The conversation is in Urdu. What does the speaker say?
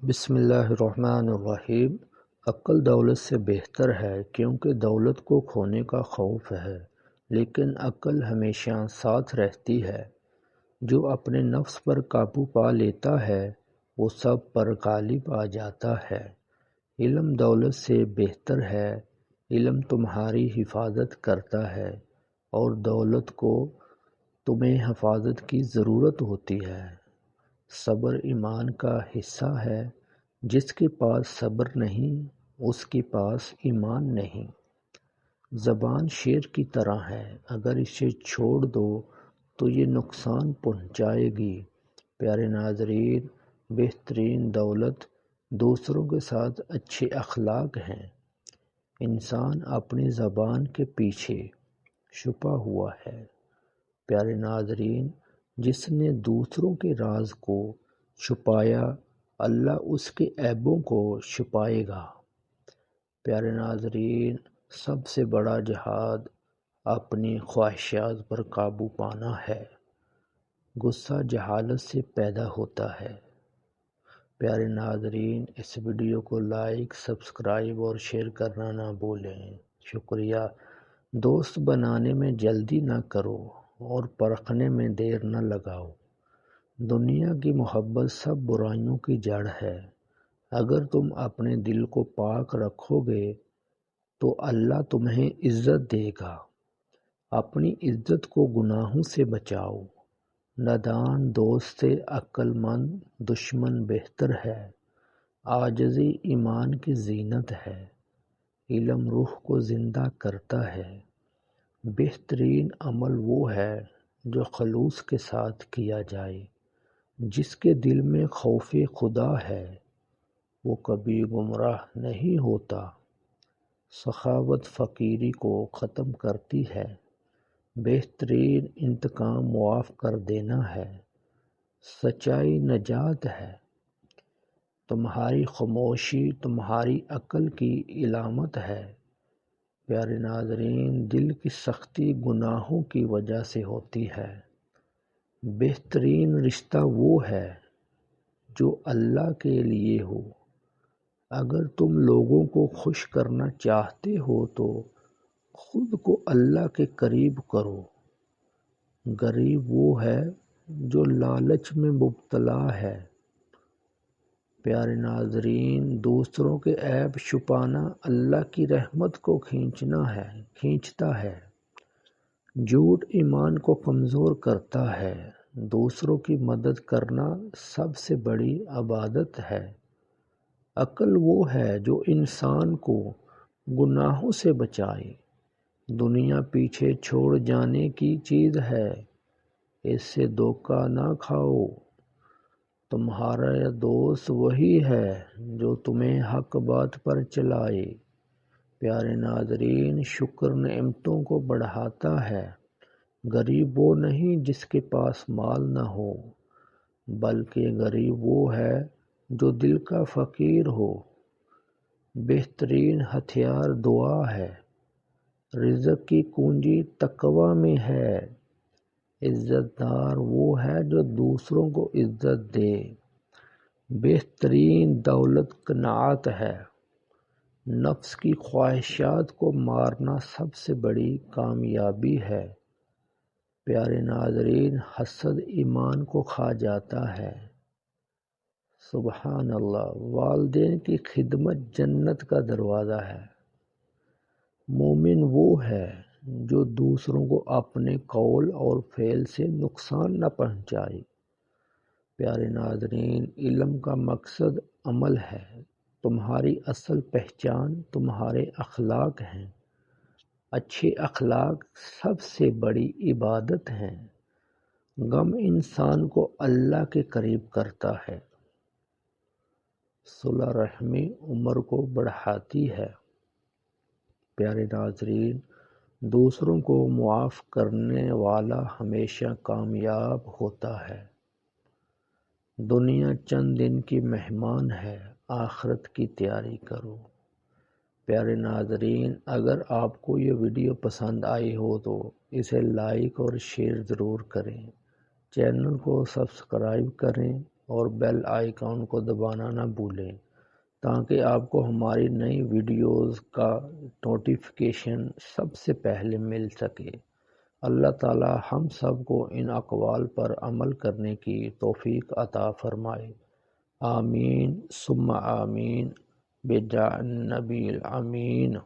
بسم اللہ الرحمن الرحیم۔ عقل دولت سے بہتر ہے کیونکہ دولت کو کھونے کا خوف ہے، لیکن عقل ہمیشہ ساتھ رہتی ہے۔ جو اپنے نفس پر قابو پا لیتا ہے وہ سب پر غالب آ جاتا ہے۔ علم دولت سے بہتر ہے۔ علم تمہاری حفاظت کرتا ہے اور دولت کو تمہیں حفاظت کی ضرورت ہوتی ہے۔ صبر ایمان کا حصہ ہے۔ جس کے پاس صبر نہیں اس کے پاس ایمان نہیں۔ زبان شیر کی طرح ہے، اگر اسے چھوڑ دو تو یہ نقصان پہنچائے گی۔ پیارے ناظرین، بہترین دولت دوسروں کے ساتھ اچھے اخلاق ہیں۔ انسان اپنی زبان کے پیچھے چھپا ہوا ہے۔ پیارے ناظرین، جس نے دوسروں کے راز کو چھپایا اللہ اس کے عیبوں کو چھپائے گا۔ پیارے ناظرین، سب سے بڑا جہاد اپنی خواہشات پر قابو پانا ہے۔ غصہ جہالت سے پیدا ہوتا ہے۔ پیارے ناظرین، اس ویڈیو کو لائک، سبسکرائب اور شیئر کرنا نہ بھولیں۔ شکریہ۔ دوست بنانے میں جلدی نہ کرو اور پرکھنے میں دیر نہ لگاؤ۔ دنیا کی محبت سب برائیوں کی جڑ ہے۔ اگر تم اپنے دل کو پاک رکھو گے تو اللہ تمہیں عزت دے گا۔ اپنی عزت کو گناہوں سے بچاؤ۔ نادان دوست سے عقل مند دشمن بہتر ہے۔ عاجزی ایمان کی زینت ہے۔ علم روح کو زندہ کرتا ہے۔ بہترین عمل وہ ہے جو خلوص کے ساتھ کیا جائے۔ جس کے دل میں خوف خدا ہے وہ کبھی گمراہ نہیں ہوتا۔ سخاوت فقیری کو ختم کرتی ہے۔ بہترین انتقام معاف کر دینا ہے۔ سچائی نجات ہے۔ تمہاری خاموشی تمہاری عقل کی علامت ہے۔ پیارے ناظرین، دل کی سختی گناہوں کی وجہ سے ہوتی ہے۔ بہترین رشتہ وہ ہے جو اللہ کے لیے ہو۔ اگر تم لوگوں کو خوش کرنا چاہتے ہو تو خود کو اللہ کے قریب کرو۔ غریب وہ ہے جو لالچ میں مبتلا ہے۔ پیارے ناظرین، دوسروں کے عیب چھپانا اللہ کی رحمت کو کھینچتا ہے۔ جھوٹ ایمان کو کمزور کرتا ہے۔ دوسروں کی مدد کرنا سب سے بڑی عبادت ہے۔ عقل وہ ہے جو انسان کو گناہوں سے بچائے۔ دنیا پیچھے چھوڑ جانے کی چیز ہے، اس سے دھوکہ نہ کھاؤ۔ تمہارا دوست وہی ہے جو تمہیں حق بات پر چلائے۔ پیارے ناظرین، شکر نعمتوں کو بڑھاتا ہے۔ غریب وہ نہیں جس کے پاس مال نہ ہو، بلکہ غریب وہ ہے جو دل کا فقیر ہو۔ بہترین ہتھیار دعا ہے۔ رزق کی کنجی تقوی میں ہے۔ عزت دار وہ ہے جو دوسروں کو عزت دے۔ بہترین دولت قناعت ہے۔ نفس کی خواہشات کو مارنا سب سے بڑی کامیابی ہے۔ پیارے ناظرین، حسد ایمان کو کھا جاتا ہے۔ سبحان اللہ۔ والدین کی خدمت جنت کا دروازہ ہے۔ مومن وہ ہے جو دوسروں کو اپنے قول اور فعل سے نقصان نہ پہنچائے۔ پیارے ناظرین، علم کا مقصد عمل ہے۔ تمہاری اصل پہچان تمہارے اخلاق ہیں۔ اچھے اخلاق سب سے بڑی عبادت ہیں۔ غم انسان کو اللہ کے قریب کرتا ہے۔ صلہ رحمی عمر کو بڑھاتی ہے۔ پیارے ناظرین، دوسروں کو معاف کرنے والا ہمیشہ کامیاب ہوتا ہے۔ دنیا چند دن کی مہمان ہے، آخرت کی تیاری کرو۔ پیارے ناظرین، اگر آپ کو یہ ویڈیو پسند آئی ہو تو اسے لائک اور شیئر ضرور کریں۔ چینل کو سبسکرائب کریں اور بیل آئیکن کو دبانا نہ بھولیں تاکہ آپ کو ہماری نئی ویڈیوز کا نوٹیفیکیشن سب سے پہلے مل سکے۔ اللہ تعالی ہم سب کو ان اقوال پر عمل کرنے کی توفیق عطا فرمائے۔ آمین ثم آمین بجاہ النبی الامین۔